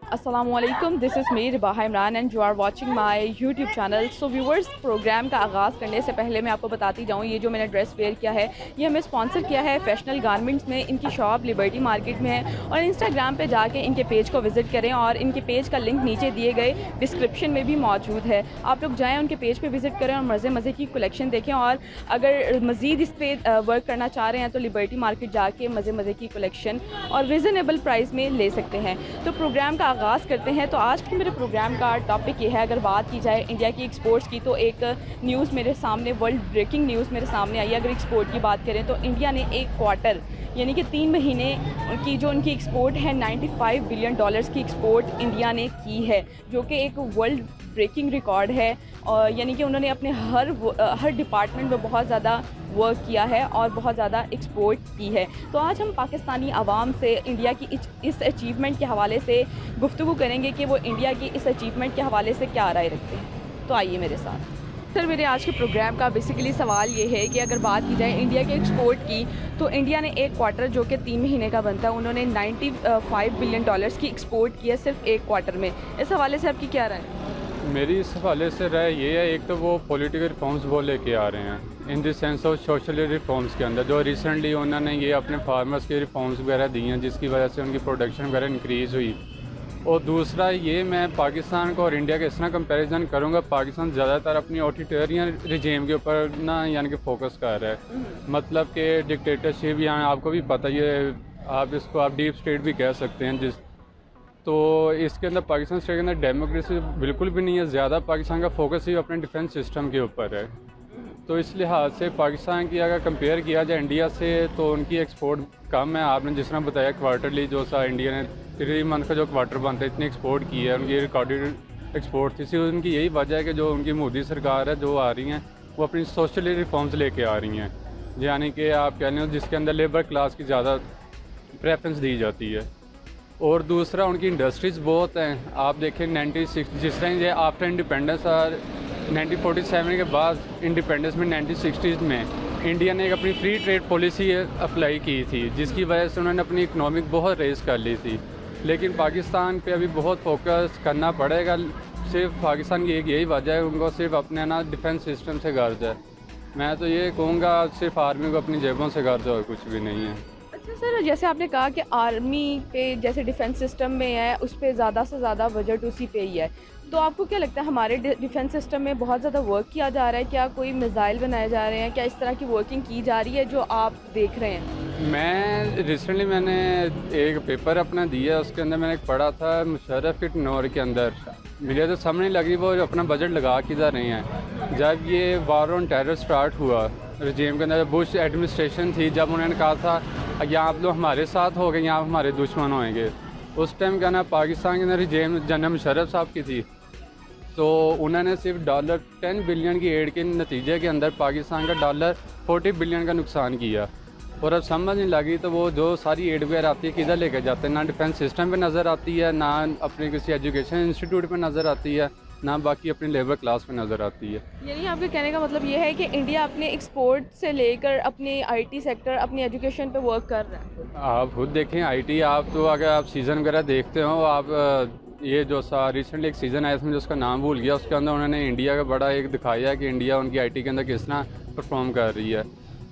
अस्सलामुअलैकुम, this is me Ribaha Imran and you are watching my YouTube channel. So viewers, program का आगाज़ करने से पहले मैं आपको बताती जाऊँ, ये जो मैंने ड्रेस वेयर किया है ये हमें स्पॉन्सर किया है फैशनल गारमेंट्स में। इनकी शॉप लिबर्टी मार्केट में है और इंस्टाग्राम पे जाके इनके पेज को विज़िट करें और इनके पेज का लिंक नीचे दिए गए डिस्क्रिप्शन में भी मौजूद है। आप लोग जाएँ, उनके पेज पर विज़िट करें और मज़े की कलेक्शन देखें। और अगर मज़ीद इस पर वर्क करना चाह रहे हैं तो लिबर्टी मार्केट जाके मज़े की कलेक्शन और रिजनेबल प्राइस में ले सकते हैं। तो प्रोग्राम का आगाज़ करते हैं। तो आज के मेरे प्रोग्राम का टॉपिक ये है, अगर बात की जाए इंडिया की एक्सपोर्ट्स की, तो एक न्यूज़ मेरे सामने, वर्ल्ड ब्रेकिंग न्यूज़ मेरे सामने आई है। अगर एक्सपोर्ट की बात करें तो इंडिया ने एक क्वार्टर यानी कि 3 महीने की जो उनकी एक्सपोर्ट है 95 बिलियन डॉलर्स की एक्सपोर्ट इंडिया ने की है, जो कि एक वर्ल्ड ब्रेकिंग रिकॉर्ड है। और यानी कि उन्होंने अपने हर डिपार्टमेंट में बहुत ज़्यादा वर्क किया है और बहुत ज़्यादा एक्सपोर्ट की है। तो आज हम पाकिस्तानी आवाम से इंडिया की इस अचीवमेंट के हवाले से गुफ्तगू करेंगे कि वो इंडिया की इस अचीवमेंट के हवाले से क्या राय रखते हैं। तो आइए मेरे साथ। सर, मेरे आज के प्रोग्राम का बेसिकली सवाल ये है कि अगर बात की जाए इंडिया के एक्सपोर्ट की, तो इंडिया ने एक क्वार्टर जो कि 3 महीने का बनता है, उन्होंने 95 बिलियन डॉलर्स की एक्सपोर्ट की है सिर्फ एक क्वार्टर में। इस हवाले से आपकी क्या राय है? मेरी इस हवाले से राय ये है, एक तो वो पॉलिटिकल रिफॉर्म्स वो लेके आ रहे हैं in the sense of social reforms के अंदर, जो रिसेंटली उन्होंने ये अपने फार्मर्स के रिफॉर्म्स वगैरह दी हैं, जिसकी वजह से उनकी प्रोडक्शन वगैरह इंक्रीज़ हुई। और दूसरा ये, मैं पाकिस्तान को और इंडिया का इस तरह कंपेरिजन करूँगा, पाकिस्तान ज़्यादातर अपनी ऑटोरिटेरियन रिजीम के ऊपर ना यानी कि फोकस कर रहा है। मतलब कि डिक्टेटरशिप, यहाँ आपको भी पता ही है, आप डीप स्टेट भी कह सकते हैं तो इसके अंदर पाकिस्तान स्टेट के अंदर डेमोक्रेसी बिल्कुल भी नहीं है। ज़्यादा पाकिस्तान का फोकस ही अपने डिफेंस सिस्टम के ऊपर है। तो इस लिहाज से पाकिस्तान की अगर कंपेयर किया जाए इंडिया से, तो उनकी एक्सपोर्ट कम है। आपने जिस तरह बताया क्वार्टरली जो सा इंडिया ने 3 मंथ का जो क्वार्टर बनता है इतनी एक्सपोर्ट की है, उनकी रिकॉर्डेड एक्सपोर्ट थी। सिर्फ उनकी यही वजह है कि जो उनकी मोदी सरकार है जो आ रही हैं वो अपनी सोशल रिफॉर्म्स लेके आ रही हैं, यानी कि आप कह लें जिसके अंदर लेबर क्लास की ज़्यादा प्रेफरेंस दी जाती है। और दूसरा, उनकी इंडस्ट्रीज़ बहुत हैं। आप देखें 96 जिस तरह ये आफ्टर इंडिपेंडेंस और 1947 के बाद इंडिपेंडेंस में 1960s में इंडिया ने एक अपनी फ्री ट्रेड पॉलिसी अप्लाई की थी, जिसकी वजह से उन्होंने अपनी इकनॉमिक बहुत रेस कर ली थी। लेकिन पाकिस्तान पे अभी बहुत फोकस करना पड़ेगा। सिर्फ पाकिस्तान की एक यही वजह है, उनको सिर्फ अपने ना डिफेंस सिस्टम से गर्ज है। मैं तो ये कहूँगा सिर्फ आर्मी को अपनी जेबों से गर्ज है और कुछ भी नहीं है। अच्छा सर, जैसे आपने कहा कि आर्मी पे जैसे डिफेंस सिस्टम में है, उस पर ज़्यादा से ज़्यादा बजट उसी पे ही है, तो आपको क्या लगता है हमारे डिफेंस सिस्टम में बहुत ज़्यादा वर्क किया जा रहा है? क्या कोई मिसाइल बनाए जा रहे हैं? क्या इस तरह की वर्किंग की जा रही है जो आप देख रहे हैं? मैंने एक पेपर अपना दिया, उसके अंदर मैंने पढ़ा था मुशर्रफ के टेन्योर के अंदर मुझे तो समझ नहीं लगी वो अपना बजट लगा किधर रहे हैं। जब ये वार ऑन टेरर स्टार्ट हुआ रजीम के अंदर, बुश एडमिनिस्ट्रेशन थी, जब उन्होंने कहा था या आप लोग हमारे साथ हो गए या आप हमारे दुश्मन होंगे, उस टाइम क्या ना पाकिस्तान के अंदर रजीम जनरल मुशर्रफ साहब की थी। तो उन्होंने सिर्फ $10 बिलियन की एड के नतीजे के अंदर पाकिस्तान का $40 बिलियन का नुकसान किया। और अब समझ नहीं लगी तो वो जो सारी एड वगैरह आती है किधर लेकर जाते हैं, ना डिफेंस सिस्टम पे नज़र आती है, ना अपने किसी एजुकेशन इंस्टीट्यूट पे नज़र आती है, ना बाकी अपनी लेबर क्लास पे नज़र आती है। यानी आपके कहने का मतलब ये है कि इंडिया अपने एक्सपोर्ट से लेकर अपने आईटी सेक्टर, अपनी एजुकेशन पे वर्क कर रहा है। आप खुद देखें आईटी, आप तो अगर आप सीज़न वगैरह देखते हो, आप ये जो सा रिसेंटली एक सीज़न आया इसमें जिसका नाम भूल गया, उसके अंदर उन्होंने इंडिया का बड़ा एक दिखाया है कि इंडिया उनकी आईटी के अंदर किस तरह परफॉर्म कर रही है।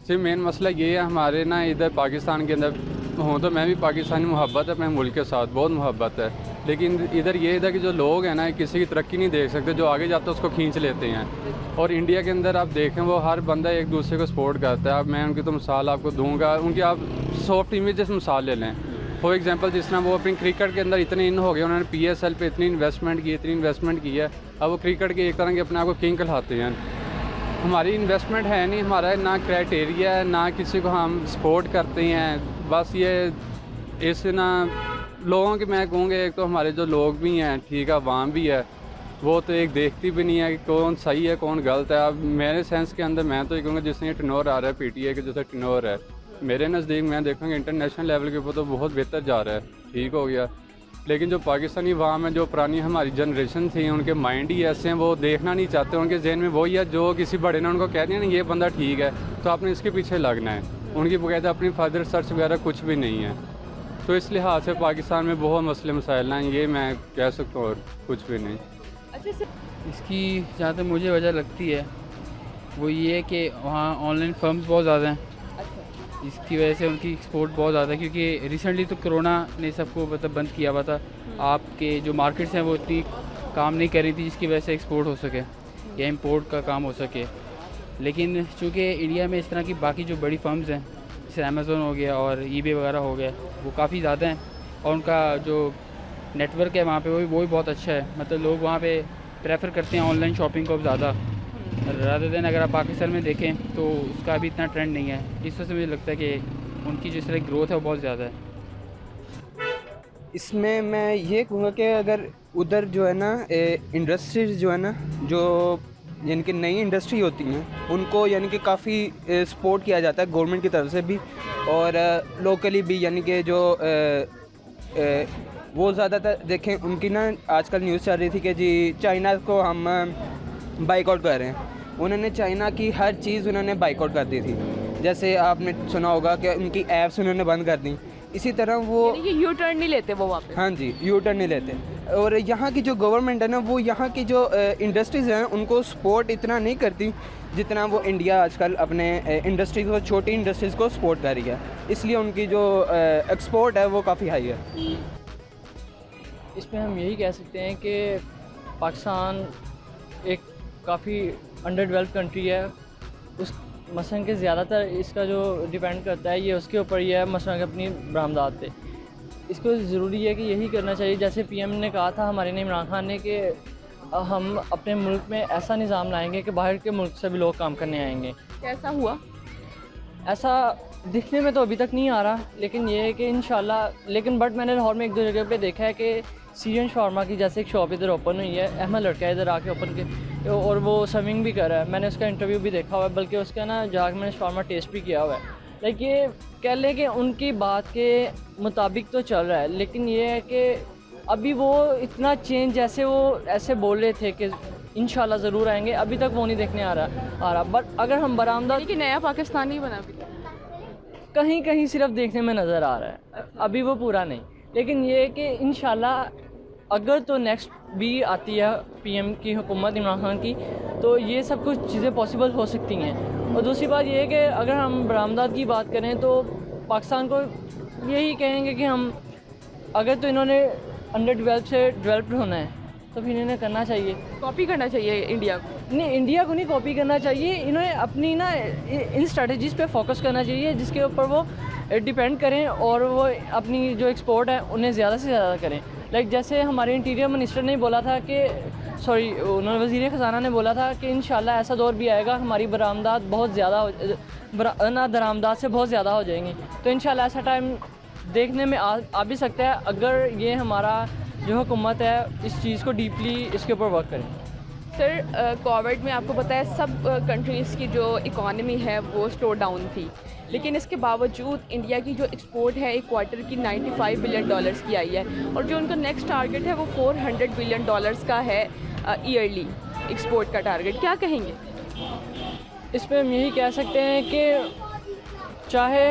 सिर्फ मेन मसला ये है हमारे ना इधर पाकिस्तान के अंदर हूँ तो मैं भी पाकिस्तानी मोहब्बत है अपने मुल्क के साथ, बहुत मोहब्बत है, लेकिन इधर ये इधर कि जो लोग हैं ना किसी की तरक्की नहीं देख सकते, जो आगे जाते हैं उसको खींच लेते हैं। और इंडिया के अंदर आप देखें वो हर बंदा एक दूसरे को सपोर्ट करता है। अब मैं उनकी तो मिसाल आपको दूंगा, उनकी आप सॉफ्ट इमेजेस मिसाल ले लें। फॉर एग्जांपल जिस तरह वो अपनी क्रिकेट के अंदर इतने इन हो गए, उन्होंने PSL पे इतनी इन्वेस्टमेंट की है, अब वो क्रिकेट के एक तरह के अपने आप को किंग कहलाते हैं। हमारी इन्वेस्टमेंट है नहीं, हमारा ना क्राइटेरिया है, ना किसी को हम सपोर्ट करते हैं। बस ये इस ना लोगों के मैं कहूँगा, एक तो हमारे जो लोग भी हैं, ठीक है, अवाम भी है, वो तो एक देखती भी नहीं है कि कौन सही है कौन गलत है। अब मेरे सेंस के अंदर मैं तो ये कहूँगा जिसने टेन्योर आ रहा है PTA के जैसे टेन्योर है, मेरे नज़दीक मैं देखूँगा इंटरनेशनल लेवल के ऊपर तो बहुत बेहतर जा रहा है, ठीक हो गया। लेकिन जो पाकिस्तानी वहाँ में जो पुरानी हमारी जनरेशन थी उनके माइंड ही ऐसे हैं, वो देखना नहीं चाहते। उनके जहन में वही है जो किसी बड़े ने उनको कह दिया ना ये बंदा ठीक है तो आपने इसके पीछे लगना है। उनकी बकायदा अपनी फर्दर सर्च वगैरह कुछ भी नहीं है। तो इस लिहाज से पाकिस्तान में बहुत मसले मसाइल हैं, ये मैं कह सकता हूँ, और कुछ भी नहीं। अच्छा सर, इसकी जहाँ तक मुझे वजह लगती है वो ये है कि वहाँ ऑनलाइन फर्म्स बहुत ज़्यादा हैं। अच्छा इसकी वजह से उनकी एक्सपोर्ट बहुत ज़्यादा है, क्योंकि रिसेंटली तो कोरोना ने सबको मतलब बंद किया हुआ था। आपके जो मार्केट्स हैं वो इतनी काम नहीं कर रही थी जिसकी वजह से एक्सपोर्ट हो सके या इंपोर्ट का काम हो सके। लेकिन चूँकि इंडिया में इस तरह की बाकी जो बड़ी फर्म्स हैं जैसे अमेज़ोन हो गया और ईबे वगैरह हो गया, वो काफ़ी ज़्यादा हैं और उनका जो नेटवर्क है वहाँ पे वो भी बहुत अच्छा है। मतलब लोग वहाँ पे प्रेफर करते हैं ऑनलाइन शॉपिंग को ज़्यादा रादर देन अगर आप पाकिस्तान में देखें तो उसका अभी इतना ट्रेंड नहीं है। इस वजह से मुझे लगता है कि उनकी जो तरह ग्रोथ है वो बहुत ज़्यादा है। इसमें मैं ये कहूँगा कि अगर उधर जो है ना इंडस्ट्रीज जो है ना, जो यानी कि नई इंडस्ट्री होती हैं उनको यानी कि काफ़ी सपोर्ट किया जाता है गवर्नमेंट की तरफ से भी और लोकली भी। यानी कि जो वो ज़्यादातर देखें उनकी ना आजकल न्यूज़ चल रही थी कि जी चाइना को हम बाइकआउट कर रहे हैं। उन्होंने चाइना की हर चीज़ उन्होंने बाइकआउट कर दी थी। जैसे आपने सुना होगा कि उनकी ऐप्स उन्होंने बंद कर दी। इसी तरह वो यू टर्न नहीं लेते वो वहाँ पे। हाँ जी, यू टर्न नहीं लेते। और यहाँ की जो गवर्नमेंट है ना वो यहाँ की जो इंडस्ट्रीज़ हैं उनको सपोर्ट इतना नहीं करती जितना वो इंडिया आजकल अपने इंडस्ट्रीज़ को, छोटी इंडस्ट्रीज़ को सपोर्ट कर रही है। इसलिए उनकी जो एक्सपोर्ट है वो काफ़ी हाई है। इसमें हम यही कह सकते हैं कि पाकिस्तान एक काफ़ी अंडर डेवलप्ड कंट्री है। उस मसलन के ज़्यादातर इसका जो डिपेंड करता है ये उसके ऊपर ही है, मसलन के अपनी बरामदात पे। इसको ज़रूरी है कि यही करना चाहिए जैसे पीएम ने कहा था हमारे ने इमरान खान ने कि हम अपने मुल्क में ऐसा निज़ाम लाएंगे कि बाहर के मुल्क से भी लोग काम करने आएंगे। कैसा हुआ? ऐसा दिखने में तो अभी तक नहीं आ रहा, लेकिन ये है कि इंशाल्लाह। लेकिन बट मैंने लाहौर में एक दो जगह पे देखा है कि सीरियन शॉर्मा की जैसे एक शॉप इधर ओपन हुई है, अहमद लड़का है इधर आके ओपन के, और वो सर्विंग भी कर रहा है। मैंने उसका इंटरव्यू भी देखा हुआ है, बल्कि उसका ना जाकर मैंने शॉर्मा टेस्ट भी किया हुआ है। लाइक ये कह लें कि उनकी बात के मुताबिक तो चल रहा है, लेकिन ये है कि अभी वो इतना चेंज जैसे वो ऐसे बोल रहे थे कि इंशाल्लाह ज़रूर आएंगे, अभी तक वो नहीं देखने आ रहा। बट अगर हम बरामदा कि नया पाकिस्तान ही बना अभी कहीं कहीं सिर्फ देखने में नज़र आ रहा है, अभी वो पूरा नहीं। लेकिन ये है कि इंशाल्लाह अगर तो नेक्स्ट भी आती है पीएम की हुकूमत इमरान खान की, तो ये सब कुछ चीज़ें पॉसिबल हो सकती हैं। और दूसरी बात ये है कि अगर हम बरामदात की बात करें तो पाकिस्तान को यही कहेंगे कि हम अगर तो इन्होंने अंडर डेवलप से डेवलप्ड होना है तो फिर इन्हें करना चाहिए, कॉपी करना चाहिए इंडिया को। नहीं, इंडिया को नहीं कॉपी करना चाहिए, इन्हें अपनी ना इन स्ट्रेटजीज़ पे फोकस करना चाहिए जिसके ऊपर वो डिपेंड करें और वो अपनी जो एक्सपोर्ट है उन्हें ज़्यादा से ज़्यादा करें। लाइक जैसे हमारे इंटीरियर मिनिस्टर ने बोला था कि उन्होंने वज़ीर ख़जाना ने बोला था कि इंशाल्लाह ऐसा दौर भी आएगा हमारी बरामदात बहुत ज़्यादा ना दरामदात से बहुत ज़्यादा हो जाएंगी। तो इंशाल्लाह ऐसा टाइम देखने में आ भी सकता है अगर ये हमारा जो हुकूमत है इस चीज़ को डीपली इसके ऊपर वर्क करें। सर, कोविड में आपको पता है सब कंट्रीज़ की जो इकॉनमी है वो स्लो डाउन थी, लेकिन इसके बावजूद इंडिया की जो एक्सपोर्ट है एक क्वार्टर की $95 बिलियन की आई है और जो उनका नेक्स्ट टारगेट है वो $400 बिलियन का है ईयरली एक्सपोर्ट का टारगेट। क्या कहेंगे इस पर? हम यही कह सकते हैं कि चाहे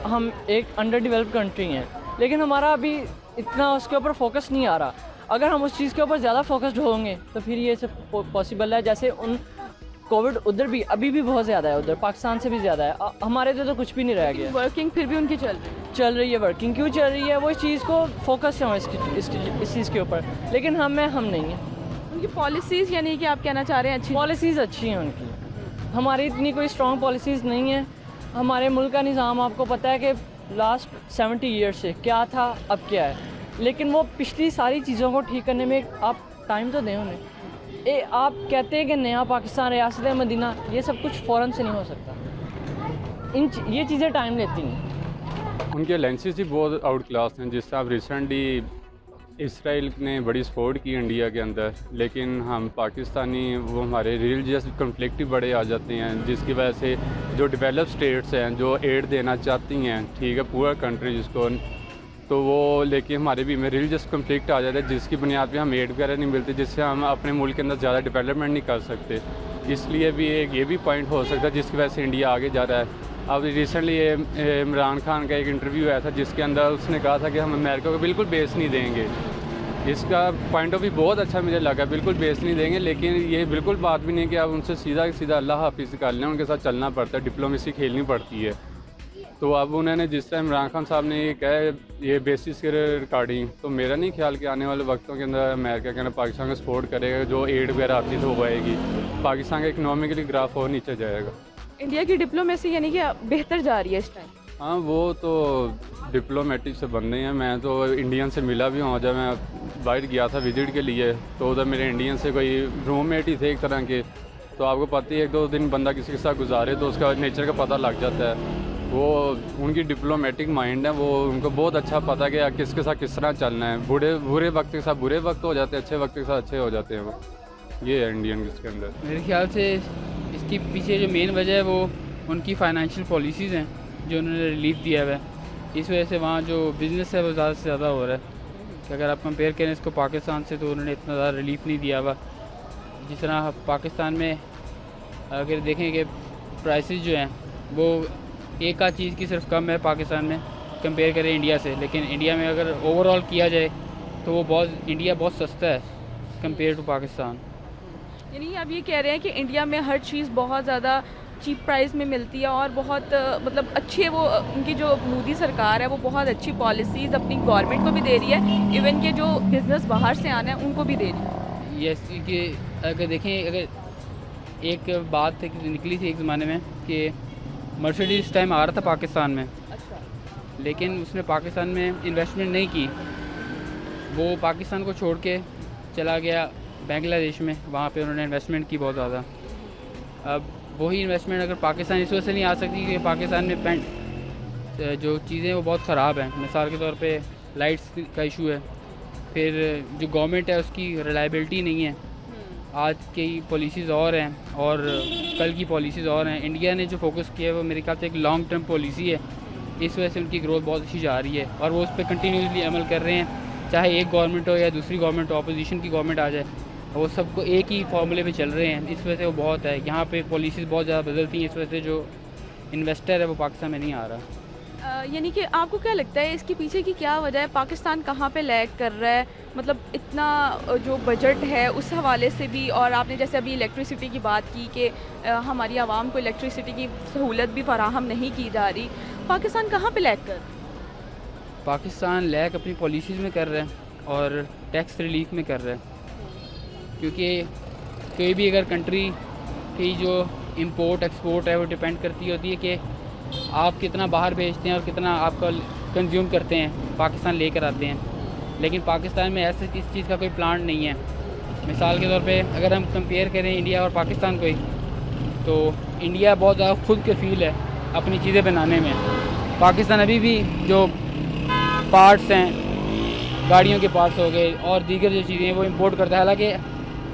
हम एक अंडर डेवलप्ड कंट्री हैं लेकिन हमारा अभी इतना उसके ऊपर फोकस नहीं आ रहा। अगर हम उस चीज़ के ऊपर ज़्यादा फोकस्ड होंगे तो फिर ये सब पॉसिबल है। जैसे उन कोविड उधर भी अभी भी बहुत ज़्यादा है, उधर पाकिस्तान से भी ज़्यादा है, हमारे तो कुछ भी नहीं रह गया। वर्किंग फिर भी उनकी चल रही है। वर्किंग क्यों चल रही है? वो इस चीज़ को फोकस है इस चीज़ के ऊपर, लेकिन हम नहीं हैं। उनकी पॉलिसीज़ यानी कि आप कहना चाह रहे हैं अच्छी पॉलिसीज़ अच्छी हैं उनकी, हमारी इतनी कोई स्ट्रॉन्ग पॉलिसीज़ नहीं है। हमारे मुल्क का निज़ाम आपको पता है कि लास्ट 70 ईयर्स से क्या था अब क्या है, लेकिन वो पिछली सारी चीज़ों को ठीक करने में आप टाइम तो दें उन्हें। आप कहते हैं कि नया पाकिस्तान, रियासत मदीना, ये सब कुछ फ़ौरन से नहीं हो सकता, ये चीज़ें टाइम लेती हैं। उनके अलायंसेस ही बहुत आउट क्लास हैं। जिस तरह रिसेंटली इसराइल ने बड़ी सपोर्ट की इंडिया के अंदर, लेकिन हम पाकिस्तानी वो हमारे रिलीजियस कन्फ्लिक्ट ही बड़े आ जाते हैं जिसकी वजह से जो डेवलप स्टेट्स हैं जो एड देना चाहती हैं, ठीक है, पूरा कंट्री जिसको, तो वो लेकिन हमारे भी में रिलीजियस कन्फ्लिक्ट आ जाता है जिसकी बुनियाद पे हम एड वगैरह नहीं मिलती, जिससे हम अपने मुल्क के अंदर ज़्यादा डेवलपमेंट नहीं कर सकते। इसलिए भी एक ये भी पॉइंट हो सकता है जिसकी वजह से इंडिया आगे जा रहा है। अब रिसेंटली इमरान खान का एक इंटरव्यू आया था जिसके अंदर उसने कहा था कि हम अमेरिका को बिल्कुल बेस नहीं देंगे। इसका पॉइंट ऑफ व्यू बहुत अच्छा मुझे लगा, बिल्कुल बेस नहीं देंगे, लेकिन ये बिल्कुल बात भी नहीं कि आप उनसे सीधा अल्लाह हाफिज़ कर लें, उनके साथ चलना पड़ता है, डिप्लोमेसी खेलनी पड़ती है। तो अब उन्होंने जिस तरह इमरान खान साहब ने ये कहा ये बेसिस के रिकॉर्डिंग, तो मेरा नहीं ख्याल कि आने वाले वक्तों के अंदर अमेरिका के अंदर पाकिस्तान को सपोर्ट करेगा, जो एड वगैरह आती तो वो आएगी, पाकिस्तान का इकनॉमिकली ग्राफ और नीचे जाएगा। इंडिया की डिप्लोमेसी यानी कि बेहतर जा रही है इस टाइम? हाँ, वो तो डिप्लोमेटिक से बंदे हैं। मैं तो इंडियन से मिला भी हूँ, जब मैं बाहर गया था विज़िट के लिए तो उधर मेरे इंडियन से कोई रूममेट ही थे एक तरह के। तो आपको पता ही है, 1-2 दिन बंदा किसी के साथ गुजारे तो उसका नेचर का पता लग जाता है। वो उनकी डिप्लोमेटिक माइंड है, वो उनको बहुत अच्छा पता है कि किसके साथ किस तरह चलना है। बुरे वक्त के साथ बुरे वक्त हो जाते हैं, अच्छे वक्त के साथ अच्छे हो जाते हैं। वो ये है इंडियन के अंदर। मेरे ख्याल से इसके पीछे जो मेन वजह है वो उनकी फाइनेंशियल पॉलिसीज़ हैं जो उन्होंने रिलीफ दिया हुआ है। इस वजह से वहाँ जो बिज़नेस है वो ज़्यादा से ज़्यादा हो रहा है। कि अगर आप कंपेयर करें इसको पाकिस्तान से तो उन्होंने इतना ज़्यादा रिलीफ नहीं दिया हुआ। जिस तरह पाकिस्तान में अगर देखें कि प्राइसेस जो हैं वो एक आध चीज़ की सिर्फ कम है पाकिस्तान में कंपेयर करें इंडिया से, लेकिन इंडिया में अगर ओवरऑल किया जाए तो वो इंडिया बहुत सस्ता है कंपेयर टू पाकिस्तान। यानी आप ये कह रहे हैं कि इंडिया में हर चीज़ बहुत ज़्यादा चीप प्राइस में मिलती है और बहुत मतलब अच्छी है। वो उनकी जो मोदी सरकार है वो बहुत अच्छी पॉलिसीज़ अपनी गवर्नमेंट को भी दे रही है, इवन के जो बिज़नेस बाहर से आना है उनको भी दे रही है। यस, कि अगर देखें, अगर एक बात निकली थी एक ज़माने में कि मर्सिडीज़ इस टाइम आ रहा था पाकिस्तान में, अच्छा, लेकिन उसने पाकिस्तान में इन्वेस्टमेंट नहीं की। वो पाकिस्तान को छोड़ के चला गया बांग्लादेश में, वहाँ पे उन्होंने इन्वेस्टमेंट की बहुत ज़्यादा। अब वही इन्वेस्टमेंट अगर पाकिस्तान इस वजह से नहीं आ सकती कि पाकिस्तान में जो चीज़ें वो बहुत ख़राब हैं। मिसाल के तौर पे लाइट्स का इशू है, फिर जो गवर्नमेंट है उसकी रिलायबिलिटी नहीं है। आज की पॉलिसीज़ और हैं और कल की पॉलिसीज़ और हैं। इंडिया ने जो फोकस किया है वो मेरे ख्याल से एक लॉन्ग टर्म पॉलिसी है, इस वजह से उनकी ग्रोथ बहुत अच्छी जा रही है और वो उस पर कंटिन्यूसली अमल कर रहे हैं। चाहे एक गवर्नमेंट हो या दूसरी गवर्नमेंट हो, अपोजिशन की गवर्नमेंट आ जाए, वो सबको एक ही फार्मूले पे चल रहे हैं। इस वजह से वो बहुत है, यहाँ पे पॉलिसीज़ बहुत ज़्यादा बदलती हैं, इस वजह से जो इन्वेस्टर है वो पाकिस्तान में नहीं आ रहा। यानी कि आपको क्या लगता है इसके पीछे की क्या वजह है? पाकिस्तान कहाँ पे लैग कर रहा है? मतलब इतना जो बजट है उस हवाले से भी, और आपने जैसे अभी इलेक्ट्रिसिटी की बात की कि हमारी आवाम को इलेक्ट्रिसिटी की सहूलत भी फराहम नहीं की जा रही। पाकिस्तान कहाँ पे लैग कर रहा है? पाकिस्तान लैग अपनी पॉलिसीज़ में कर रहा है और टैक्स रिलीफ में कर रहा है। क्योंकि कोई भी अगर कंट्री की जो इंपोर्ट एक्सपोर्ट है वो डिपेंड करती होती है कि आप कितना बाहर भेजते हैं और कितना आपका कंज्यूम करते हैं, पाकिस्तान लेकर आते हैं। लेकिन पाकिस्तान में ऐसे इस चीज़ का कोई प्लान नहीं है। मिसाल के तौर पे अगर हम कंपेयर करें इंडिया और पाकिस्तान को ही, तो इंडिया बहुत ज़्यादा खुद कफील है अपनी चीज़ें बनाने में। पाकिस्तान अभी भी जो पार्ट्स हैं, गाड़ियों के पार्ट्स हो गए और दीगर जो चीज़ें हैं वो इंपोर्ट करता है। हालांकि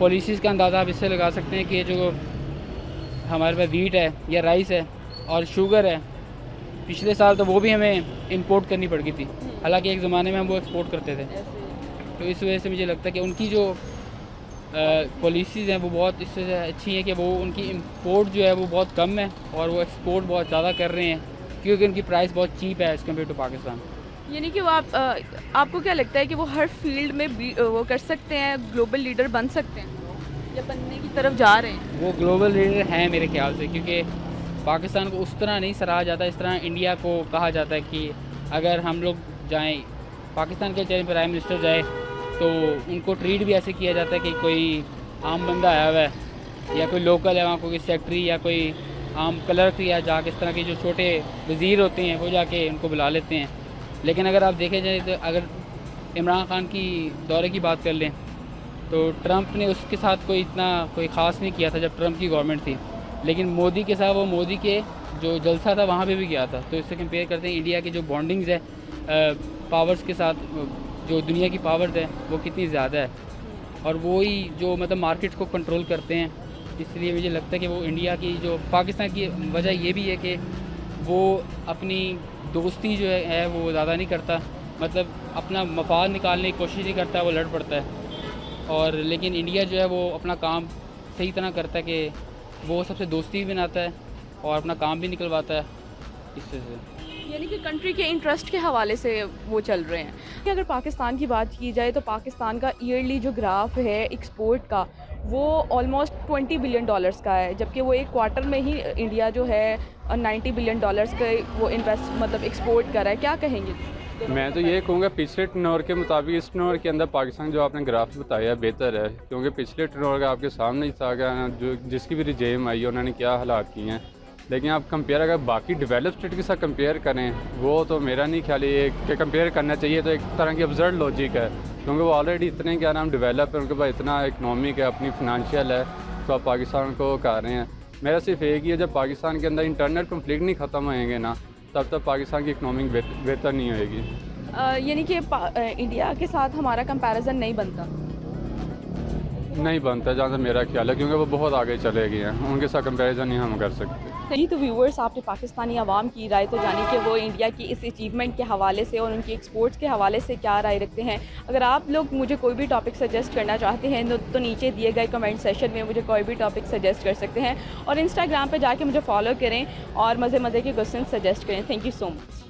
पॉलिसीज़ का अंदाज़ा आप इससे लगा सकते हैं कि जो हमारे पास वीट है या राइस है और शुगर है, पिछले साल तो वो भी हमें इंपोर्ट करनी पड़ गई थी, हालांकि एक ज़माने में हम वो एक्सपोर्ट करते थे। तो इस वजह से मुझे लगता है कि उनकी जो पॉलिसीज़ हैं वो बहुत इससे अच्छी हैं कि वो उनकी इंपोर्ट जो है वो बहुत कम है और वो एक्सपोर्ट बहुत ज़्यादा कर रहे हैं क्योंकि उनकी प्राइस बहुत चीप है एज़ कम्पेयर टू पाकिस्तान। यानी कि वो आपको क्या लगता है कि वो हर फील्ड में वो कर सकते हैं, ग्लोबल लीडर बन सकते हैं या बनने की तरफ जा रहे हैं? वो ग्लोबल लीडर हैं मेरे ख्याल से, क्योंकि पाकिस्तान को उस तरह नहीं सराहा जाता इस तरह इंडिया को कहा जाता है कि अगर हम लोग जाएं, पाकिस्तान के चाहे प्राइम मिनिस्टर जाए तो उनको ट्रीट भी ऐसे किया जाता है कि कोई आम बंदा आया हुआ है या कोई लोकल है, वहाँ कोई सेक्रेटरी या कोई आम क्लर्क या जाके इस तरह के जो छोटे वज़ीर होते हैं वो जाके उनको बुला लेते हैं। लेकिन अगर आप देखें जाए तो अगर इमरान खान की दौरे की बात कर लें तो ट्रंप ने उसके साथ कोई ख़ास नहीं किया था जब ट्रंप की गवर्नमेंट थी, लेकिन मोदी के साथ वो मोदी के जो जलसा था वहाँ पे भी गया था। तो इससे कंपेयर करते हैं इंडिया की जो बॉन्डिंग्स है पावर्स के साथ, जो दुनिया की पावर्स है वो कितनी ज़्यादा है और वो ही जो मतलब मार्केट को कंट्रोल करते हैं। इसलिए मुझे लगता है कि वो इंडिया की जो पाकिस्तान की वजह ये भी है कि वो अपनी दोस्ती जो है वो ज़्यादा नहीं करता, मतलब अपना मफाद निकालने की कोशिश नहीं करता है, वो लड़ पड़ता है। और लेकिन इंडिया जो है वो अपना काम सही तरह करता है कि वो सबसे दोस्ती भी बनाता है और अपना काम भी निकलवाता है इससे से। यानी कि कंट्री के इंटरेस्ट के हवाले से वो चल रहे हैं। कि अगर पाकिस्तान की बात की जाए तो पाकिस्तान का ईयरली जो ग्राफ है एक्सपोर्ट का वो ऑलमोस्ट $20 बिलियन का है, जबकि वो एक क्वार्टर में ही इंडिया जो है $90 बिलियन का वो इन्वेस्ट मतलब एक्सपोर्ट कर रहा है। क्या कहेंगे? मैं तो ये कहूँगा पिछले टर्नओवर के मुताबिक इस टर्नओवर के अंदर पाकिस्तान जो आपने ग्राफ बताया बेहतर है, क्योंकि पिछले टर्नओवर का आपके सामने ही था जो जिसकी भी रिजेम आई है उन्होंने क्या हालात किए हैं। लेकिन आप कंपेयर अगर बाकी डेवलप स्टेट के साथ कंपेयर करें वो तो मेरा नहीं ख्याल ये कि कंपेयर करना चाहिए, तो एक तरह की अब्जर्ड लॉजिक है, क्योंकि वो ऑलरेडी इतने क्या नाम डेवलप है, उनके पास इतना इकनॉमिक है, अपनी फिनंशियल है, तो आप पाकिस्तान को कर रहे हैं। मेरा सिर्फ एक ही है, जब पाकिस्तान के अंदर इंटरनल कन्फ्लिक्ट नहीं ख़त्म होएंगे ना तब तक पाकिस्तान की इकनॉमिक बेहतर नहीं होएगी। यानी कि इंडिया के साथ हमारा कंपैरिजन नहीं बनता जहाँ तक मेरा ख्याल है, क्योंकि वो बहुत आगे चले गए हैं, उनके साथ कंपैरिजन नहीं हम कर सकते। सही तो व्यूअर्स, आपने पाकिस्तानी आवाम की राय तो जानी कि वो इंडिया की इस अचीवमेंट के हवाले से और उनकी एक्सपोर्ट्स के हवाले से क्या राय रखते हैं। अगर आप लोग मुझे कोई भी टॉपिक सजेस्ट करना चाहते हैं तो नीचे दिए गए कमेंट सेशन में मुझे कोई भी टॉपिक सजेस्ट कर सकते हैं और इंस्टाग्राम पे जाके मुझे फॉलो करें और मज़े के क्वेश्चन सजेस्ट करें। Thank you so much.